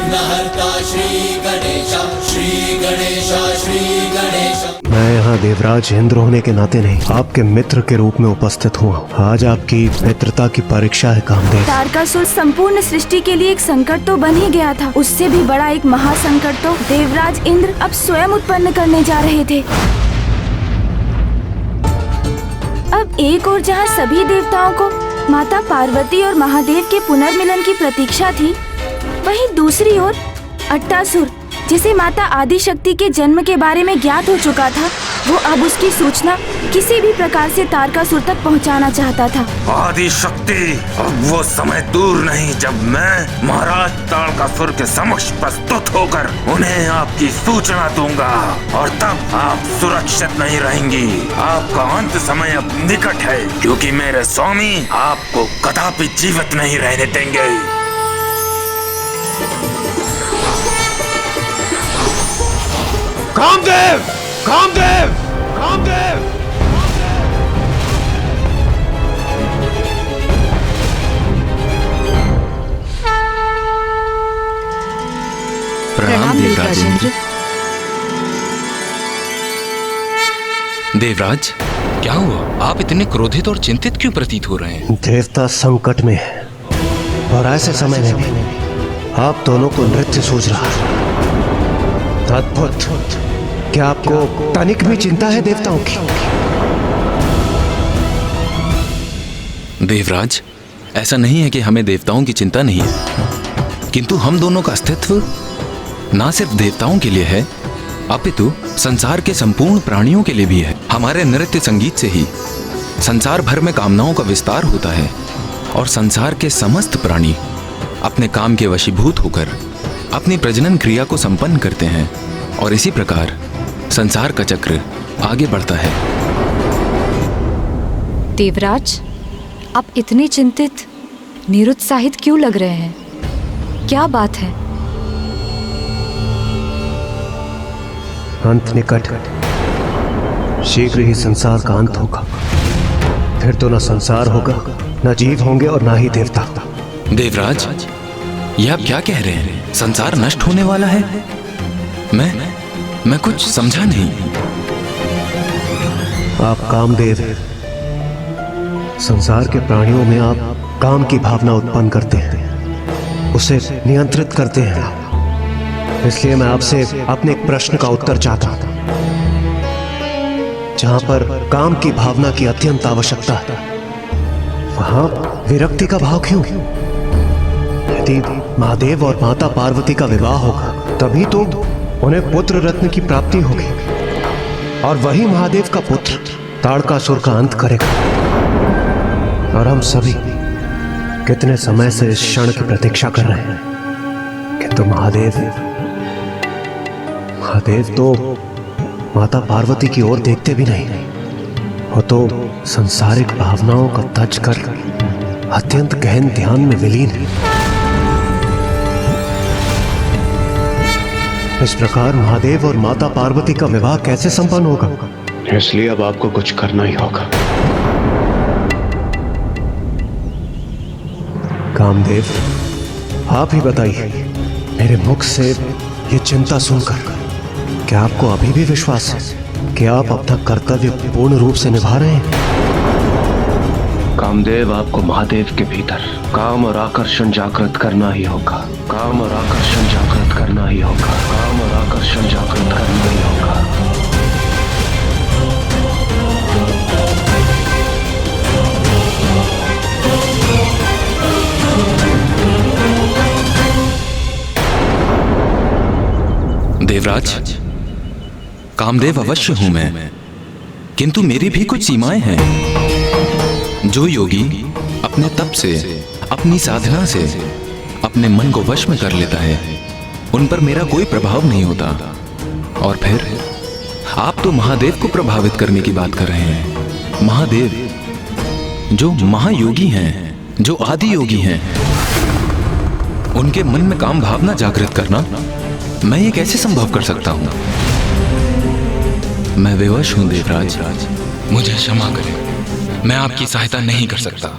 विघ्नहर्ता श्री गणेशा, श्री गणेशा, श्री गणेशा। मैं यहाँ देवराज इंद्र होने के नाते नहीं, आपके मित्र के रूप में उपस्थित हुआ। आज आपकी मित्रता की परीक्षा है कामदेव। तारकासुर संपूर्ण सृष्टि के लिए एक संकट तो बन ही गया था, उससे भी बड़ा एक महासंकट तो देवराज इंद्र अब स्वयं उत्पन्न करने जा रहे थे। अब एक और जहाँ सभी देवताओं को माता पार्वती और महादेव के पुनर्मिलन की प्रतीक्षा थी, वहीं दूसरी ओर अट्टासुर, जिसे माता आदिशक्ति के जन्म के बारे में ज्ञात हो चुका था, वो अब उसकी सूचना किसी भी प्रकार से तारकासुर तक पहुंचाना चाहता था। आदिशक्ति, अब वो समय दूर नहीं जब मैं महाराज तारकासुर के समक्ष प्रस्तुत होकर उन्हें आपकी सूचना दूंगा, और तब आप सुरक्षित नहीं रहेंगी। आपका अंत समय अब निकट है, क्योंकि मेरे स्वामी आपको कदापि जीवित नहीं रहने देंगे। कामदेव! कामदेव! कामदेव! प्रणाम देवराज इंद्र। देवराज, क्या हुआ? आप इतने क्रोधित और चिंतित क्यों प्रतीत हो रहे हैं? देवता संकट में है, और ऐसे समय में भी आप दोनों को नृत्य सूझ रहा है। अद्भुत! क्या आपको तनिक भी चिंता है देवताओं की? देवराज, ऐसा नहीं है कि हमें देवताओं की चिंता नहीं है, किंतु हम दोनों का अस्तित्व ना सिर्फ देवताओं के लिए है, अपितु संसार के संपूर्ण प्राणियों के लिए भी है। हमारे नृत्य संगीत से ही संसार भर में कामनाओं का विस्तार होता है, और संसार के समस्त प्राणी अपने काम के वशीभूत होकर अपनी प्रजनन क्रिया को संपन्न करते हैं, और इसी प्रकार संसार का चक्र आगे बढ़ता है। देवराज, आप इतने चिंतित, निरुत्साहित क्यों लग रहे हैं? क्या बात है? अंत निकट, शीघ्र ही संसार का अंत होगा। फिर तो न संसार होगा, न जीव होंगे और न ही देवता। देवराज, ये आप क्या कह रहे हैं? संसार नष्ट होने वाला है? मैं कुछ समझा नहीं। आप कामदेव, संसार के प्राणियों में आप काम की भावना उत्पन्न करते हैं, उसे नियंत्रित करते हैं। इसलिए मैं आपसे अपने एक प्रश्न का उत्तर चाहता हूं। जहां पर काम की भावना की अत्यंत आवश्यकता है, वहां विरक्ति का भाव क्यों? यदि महादेव और माता पार्वती का विवाह होगा, तभी तो उन्हें पुत्र रत्न की प्राप्ति होगी, और वही महादेव का पुत्र तारकासुर का अंत करेगा। और हम सभी कितने समय से इस क्षण की प्रतीक्षा कर रहे हैं, किंतु महादेव तो माता पार्वती की ओर देखते भी नहीं। वो तो सांसारिक भावनाओं का तज कर अत्यंत गहन ध्यान में विलीन है। इस प्रकार महादेव और माता पार्वती का विवाह कैसे संपन्न होगा? इसलिए अब आपको कुछ करना ही होगा। कामदेव, आप ही बताइए, मेरे मुख से ये चिंता सुनकर क्या आपको अभी भी विश्वास है कि आप अपना कर्तव्य पूर्ण रूप से निभा रहे हैं? कामदेव, आपको महादेव के भीतर काम और आकर्षण जागृत करना ही होगा। काम और आकर्षण जागृत करना ही होगा। काम और आकर्षण जागृत करना ही होगा। देवराज, कामदेव अवश्य हूं मैं, किंतु मेरी भी कुछ सीमाएं हैं। जो योगी अपने तप से, अपनी साधना से अपने मन को वश में कर लेता है, उन पर मेरा कोई प्रभाव नहीं होता। और फिर आप तो महादेव को प्रभावित करने की बात कर रहे हैं। महादेव जो महायोगी हैं, जो आदि योगी हैं, उनके मन में काम भावना जागृत करना मैं ये कैसे संभव कर सकता हूं? मैं विवश हूं देवराज, मुझे क्षमा करें, मैं आपकी सहायता नहीं कर सकता।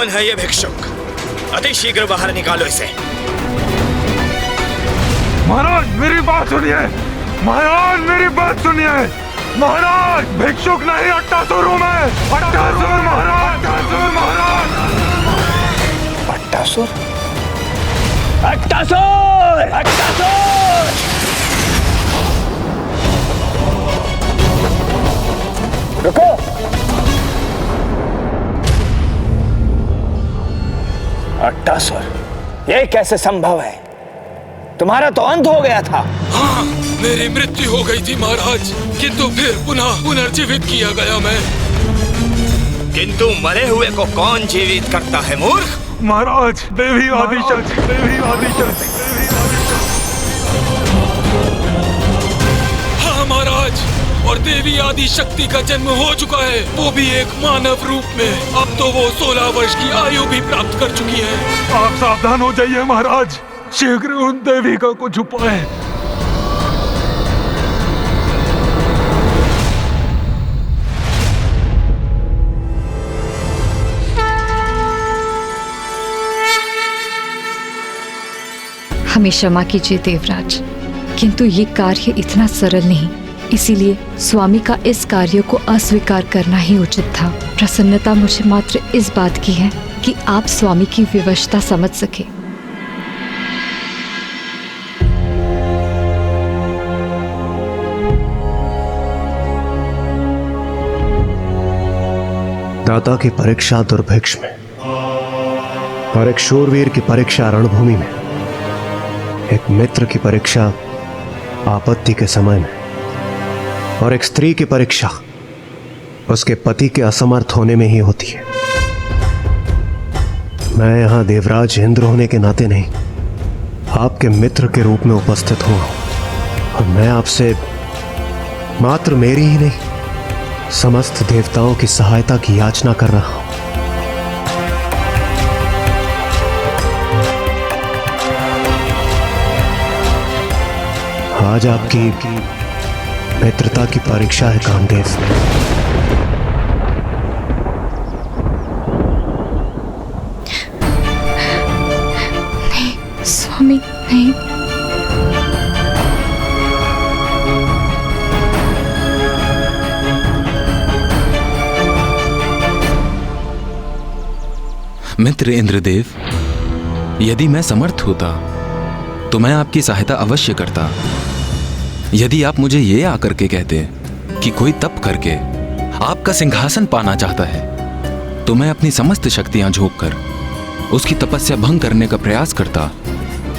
कौन है ये भिक्षुक? अति शीघ्र बाहर निकालो इसे। महाराज मेरी बात सुनिए, महाराज मेरी बात सुनिए। महाराज भिक्षुक नहीं, अट्टासुर हूं मैं। अट्टासुर महाराज, अट्टासुर महाराज। अट्टासुर? अट्टासुर! अट्टासुर! रुको! अट्टासुर, ये कैसे संभव है? तुम्हारा तो अंत हो गया था। हाँ, मेरी मृत्यु हो गई थी महाराज, किंतु फिर पुनः पुनर्जीवित किया गया मैं। किंतु मरे हुए को कौन जीवित करता है मूर्ख? महाराज देवी आदिशक्ति, देवी आदिशक्ति, देवी आदिशक्ति। हाँ महाराज, और देवी आदि शक्ति का जन्म हो चुका है, वो भी एक मानव रूप में। अब तो वो 16 वर्ष की आयु भी प्राप्त कर चुकी है। आप सावधान हो जाइए महाराज, शीघ्र उन देविका को छुपाएं। हमें क्षमा कीजिए देवराज, किंतु ये कार्य इतना सरल नहीं, इसीलिए स्वामी का इस कार्य को अस्वीकार करना ही उचित था। प्रसन्नता मुझे मात्र इस बात की है कि आप स्वामी की विवशता समझ सके। दाता की परीक्षा दुर्भिक्ष में, और एक शूरवीर की परीक्षा रणभूमि में, एक मित्र की परीक्षा आपत्ति के समय में, और एक स्त्री की परीक्षा उसके पति के असमर्थ होने में ही होती है। मैं यहां देवराज इंद्र होने के नाते नहीं, आपके मित्र के रूप में उपस्थित हुआ हूं, और मैं आपसे मात्र मेरी ही नहीं, समस्त देवताओं की सहायता की याचना कर रहा हूं। आज आपकी मित्रता की परीक्षा है कामदेव। नहीं स्वामी, नहीं। मित्र इंद्रदेव, यदि मैं समर्थ होता तो मैं आपकी सहायता अवश्य करता। यदि आप मुझे ये आकर के कहते कि कोई तप करके आपका सिंहासन पाना चाहता है, तो मैं अपनी समस्त शक्तियां झोंक कर उसकी तपस्या भंग करने का प्रयास करता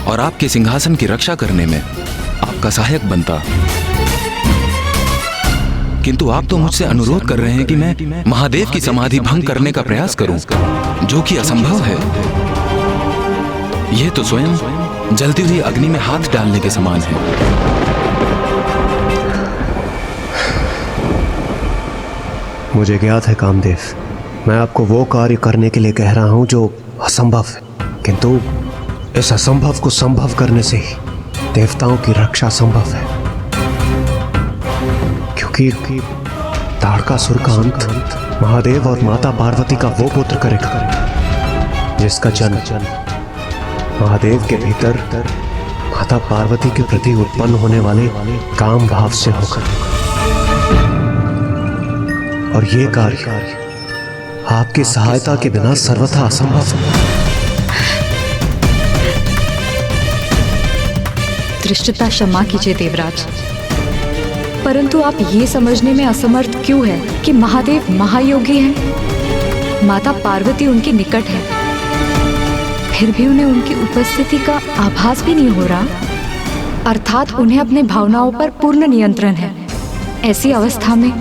और आपके सिंहासन की रक्षा करने में आपका सहायक बनता। किंतु आप तो मुझसे अनुरोध कर रहे हैं कि मैं महादेव की समाधि भंग करने का प्रयास करूं, जो कि असंभव है। यह तो स्वयं जलती हुई अग्नि में हाथ डालने के समान है। मुझे ज्ञात है कामदेव, मैं आपको वो कार्य करने के लिए कह रहा हूं जो असंभव है, किंतु इस असंभव को संभव करने से ही देवताओं की रक्षा संभव है। क्योंकि ताड़कासुर का अंत महादेव और माता पार्वती का वो पुत्र करेगा जिसका जन्म महादेव के भीतर माता पार्वती के प्रति उत्पन्न होने वाले काम भाव से होगा। और ये कार्य आपकी सहायता के बिना सर्वथा असंभव है। धृष्टता क्षमा कीजिए देवराज, परंतु आप ये समझने में असमर्थ क्यों है कि महादेव महायोगी हैं, माता पार्वती उनके निकट है, फिर भी उन्हें उनकी उपस्थिति का आभास भी नहीं हो रहा, अर्थात उन्हें अपने भावनाओं पर पूर्ण नियंत्रण है। ऐसी अवस्था में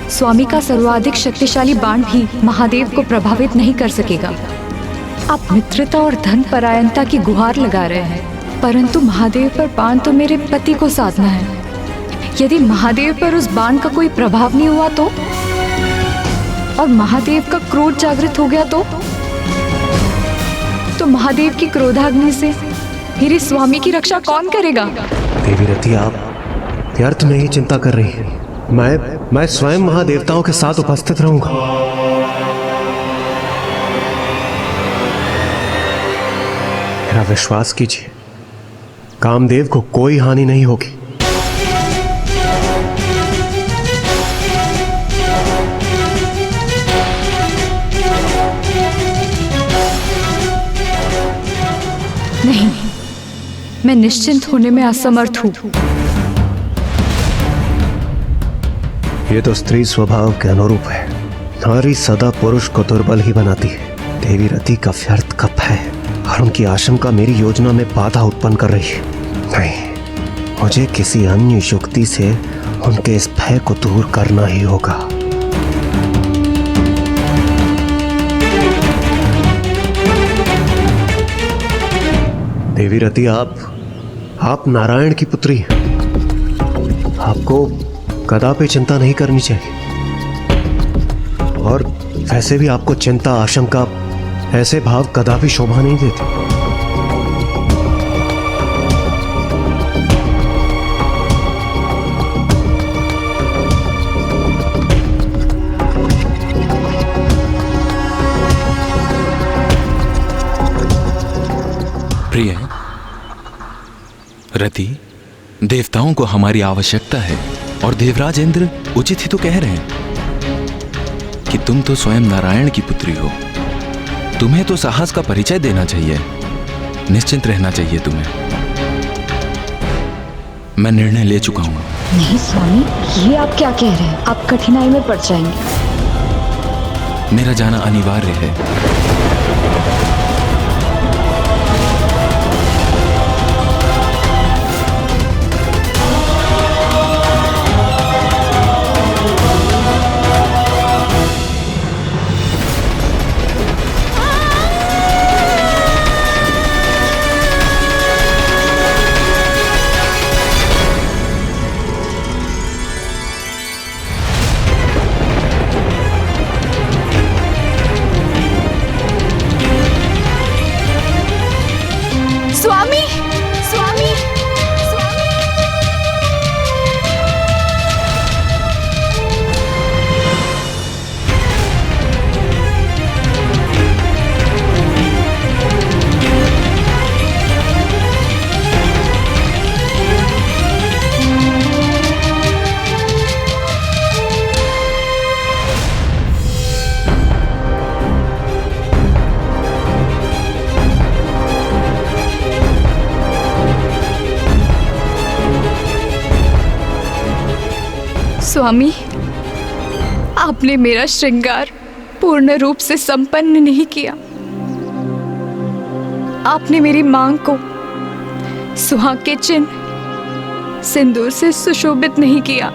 स्वामी का सर्वाधिक शक्तिशाली बाण भी महादेव को प्रभावित नहीं कर सकेगा। आप मित्रता और धन परायणता की गुहार लगा रहे हैं, परंतु महादेव पर बाण तो मेरे पति को साधना है। यदि महादेव पर उस बाण का कोई प्रभाव नहीं हुआ तो, और महादेव का क्रोध जागृत हो गया तो महादेव की क्रोधाग्नि से मेरे स्वामी की रक्षा कौन करेगा? देवी रति, आप व्यर्थ में ही चिंता कर रही हैं। मैं स्वयं महादेवताओं के साथ उपस्थित रहूंगा। मेरा विश्वास कीजिए, कामदेव को कोई हानि नहीं होगी। नहीं, मैं निश्चिंत होने में असमर्थ हूं। ये तो स्त्री स्वभाव के अनुरूप है। नारी सदा पुरुष को दुर्बल ही बनाती है। देवी रति का व्यर्थ का भय और उनकी आशंका मेरी योजना में बाधा उत्पन्न कर रही है। नहीं, मुझे किसी अन्य युक्ति से उनके इस भय को दूर करना ही होगा। देवी रति, आप नारायण की पुत्री हैं। आपको कदापि चिंता नहीं करनी चाहिए। और वैसे भी आपको चिंता, आशंका, ऐसे भाव कदापि शोभा नहीं देते। प्रिय रति, देवताओं को हमारी आवश्यकता है और देवराज इंद्र उचित ही तो कह रहे हैं कि तुम तो स्वयं नारायण की पुत्री हो। तुम्हें तो साहस का परिचय देना चाहिए, निश्चिंत रहना चाहिए तुम्हें। मैं निर्णय ले चुका हूं। नहीं स्वामी, ये आप क्या कह रहे हैं? आप कठिनाई में पड़ जाएंगे। मेरा जाना अनिवार्य है। स्वामी, आपने मेरा श्रृंगार पूर्ण रूप से संपन्न नहीं किया। आपने मेरी मांग को सुहाग के चिन्ह सिंदूर से सुशोभित नहीं किया।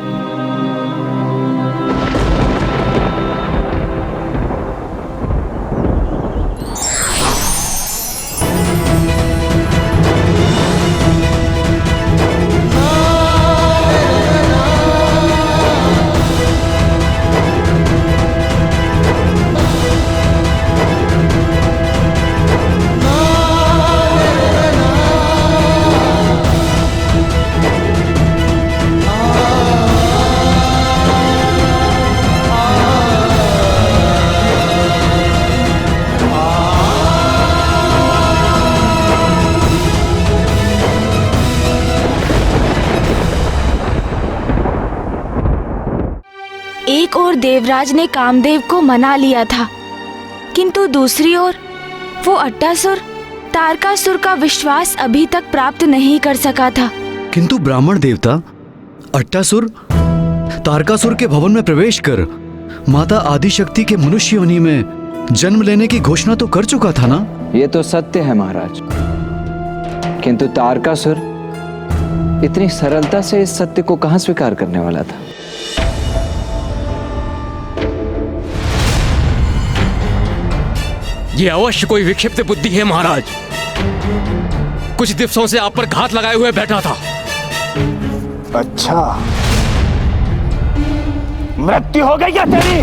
एक ओर देवराज ने कामदेव को मना लिया था, किंतु दूसरी ओर वो अट्टासुर तारकासुर का विश्वास अभी तक प्राप्त नहीं कर सका था। किंतु ब्राह्मण देवता अट्टासुर तारकासुर के भवन में प्रवेश कर माता आदिशक्ति के मनुष्य योनि में जन्म लेने की घोषणा तो कर चुका था ना? ये तो सत्य है महाराज, किंतु तारकासुर इतनी सरलता से इस सत्य को कहां स्वीकार करने वाला था? ये अवश्य कोई विक्षिप्त बुद्धि है महाराज। कुछ दिवसों से आप पर घात लगाए हुए बैठा था। अच्छा, मृत्यु हो गई क्या तेरी?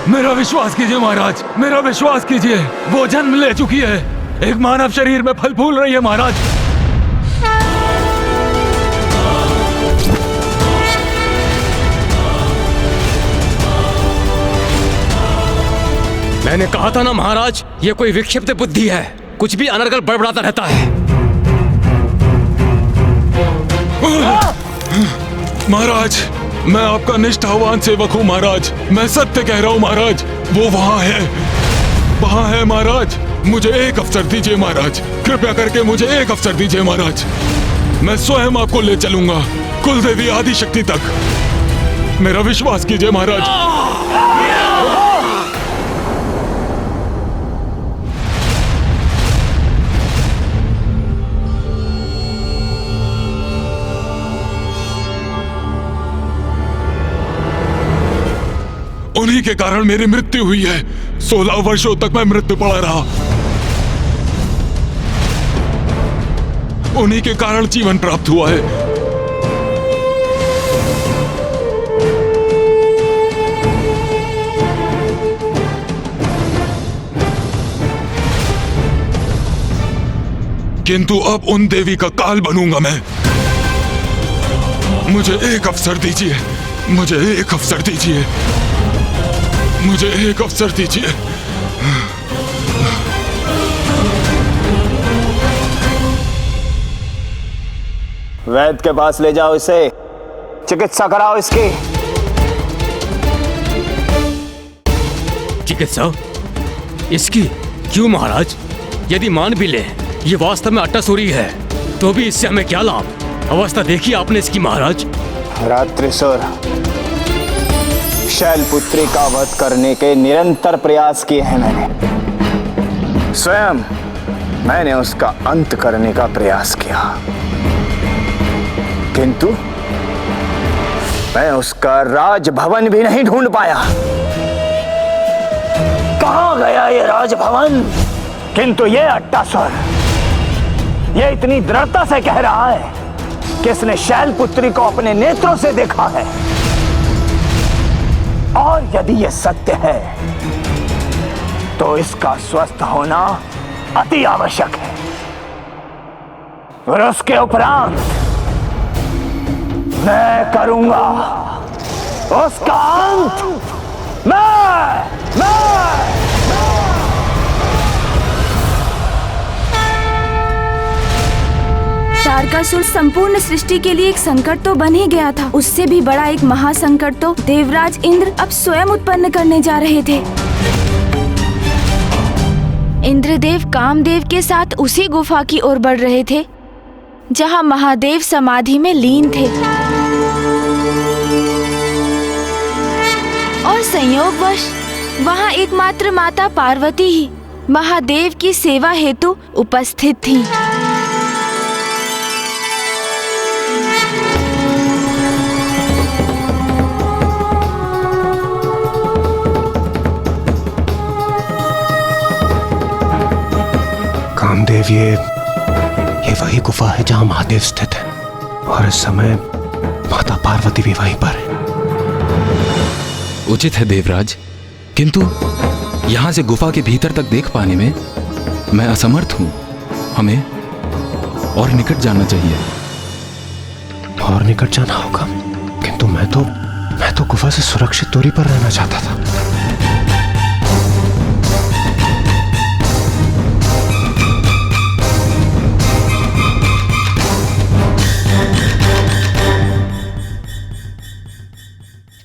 मेरा विश्वास कीजिए महाराज, मेरा विश्वास कीजिए। वो जन्म ले चुकी है, एक मानव शरीर में फल फूल रही है महाराज। मैंने कहा था ना महाराज, ये कोई विक्षिप्त बुद्धि है, कुछ भी अनर्गल बड़बड़ाता रहता है। महाराज, मैं आपका निष्ठावान सेवक हूँ महाराज, मैं सत्य कह रहा हूँ महाराज, वो वहाँ है महाराज। मुझे एक अवसर दीजिए महाराज, कृपया करके मुझे एक अवसर दीजिए महाराज। मैं स्वयं आपको ले चलूंगा कुलदेवी आदिशक्ति तक, मेरा विश्वास कीजिए महाराज। उन्हीं के कारण मेरी मृत्यु हुई है। 16 वर्षों तक मैं मृत्यु पड़ा रहा, उन्हीं के कारण जीवन प्राप्त हुआ है। किंतु अब उन देवी का काल बनूंगा मैं। मुझे एक अवसर दीजिए, मुझे एक अवसर दीजिए, मुझे एक अवसर दीजिए। वैद्य के पास ले जाओ इसे, चिकित्सा कराओ इसकी। चिकित्सा इसकी? क्यों महाराज? यदि मान भी ले ये वास्तव में अट्टासुरी है, तो भी इससे हमें क्या लाभ? अवस्था देखी आपने इसकी महाराज। रात्रिसुर, शैलपुत्री का वध करने के निरंतर प्रयास किए हैं मैंने। स्वयं मैंने उसका अंत करने का प्रयास किया, किंतु मैं उसका राजभवन भी नहीं ढूंढ पाया। कहां गया ये राजभवन? किंतु ये अट्टासुर, ये इतनी दृढ़ता से कह रहा है कि इसने शैलपुत्री को अपने नेत्रों से देखा है, और यदि यह सत्य है तो इसका स्वस्थ होना अति आवश्यक है। और उसके उपरांत मैं करूंगा उसका अंत। तारकासुर संपूर्ण सृष्टि के लिए एक संकट तो बन ही गया था, उससे भी बड़ा एक महासंकट तो देवराज इंद्र अब स्वयं उत्पन्न करने जा रहे थे। इंद्रदेव कामदेव के साथ उसी गुफा की ओर बढ़ रहे थे जहां महादेव समाधि में लीन थे, और संयोगवश वहां एकमात्र माता पार्वती ही महादेव की सेवा हेतु उपस्थित थी। कामदेव, ये वही गुफा है जहां महादेव स्थित है, और इस समय माता पार्वती भी वहीं पर है। उचित है देवराज, किंतु यहां से गुफा के भीतर तक देख पाने में मैं असमर्थ हूं। हमें और निकट जाना चाहिए। और निकट जाना होगा, किंतु मैं तो गुफा से सुरक्षित दूरी पर रहना चाहता था।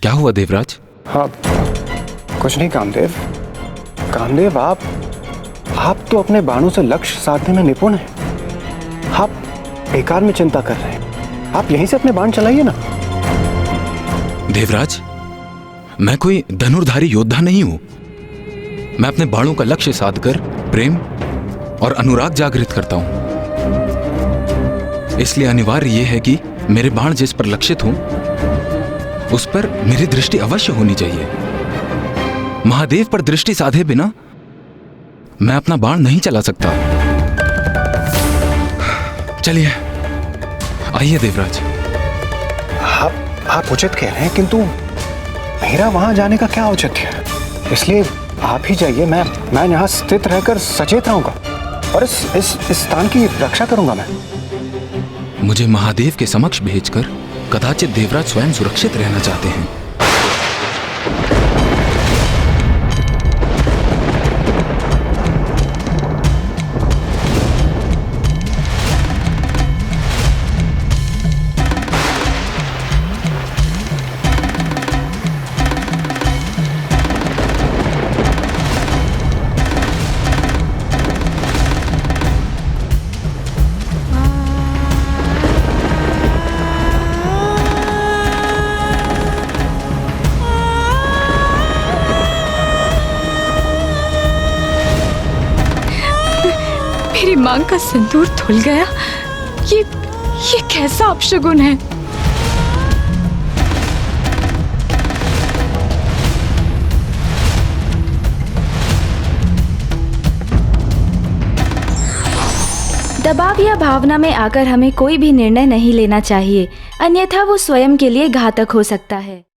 क्या हुआ देवराज? हाँ, कुछ नहीं कामदेव। कामदेव, आप तो अपने बाणों से लक्ष्य साधने में निपुण हैं। आप बेकार में चिंता कर रहे हैं, आप यहीं से अपने बाण चलाइए ना। देवराज, मैं कोई धनुर्धारी योद्धा नहीं हूं। मैं अपने बाणों का लक्ष्य साधकर प्रेम और अनुराग जागृत करता हूं। इसलिए अनिवार्य यह है कि मेरे बाण जिस पर लक्षित हों उस पर मेरी दृष्टि अवश्य होनी चाहिए। महादेव पर दृष्टि साधे बिना मैं अपना बाण नहीं चला सकता। चलिए, आइए देवराज। आप उचित कह रहे हैं, किंतु मेरा वहां जाने का क्या औचित्य है? इसलिए आप ही जाइए, मैं यहाँ स्थित रहकर सचेत रहूंगा और इस स्थान की रक्षा करूंगा मैं। मुझे महादेव के समक्ष भेजकर कदाचित देवराज स्वयं सुरक्षित रहना चाहते हैं। मेरी मांग का सिंदूर धुल गया। ये कैसा अपशगुन है? दबाव या भावना में आकर हमें कोई भी निर्णय नहीं लेना चाहिए, अन्यथा वो स्वयं के लिए घातक हो सकता है।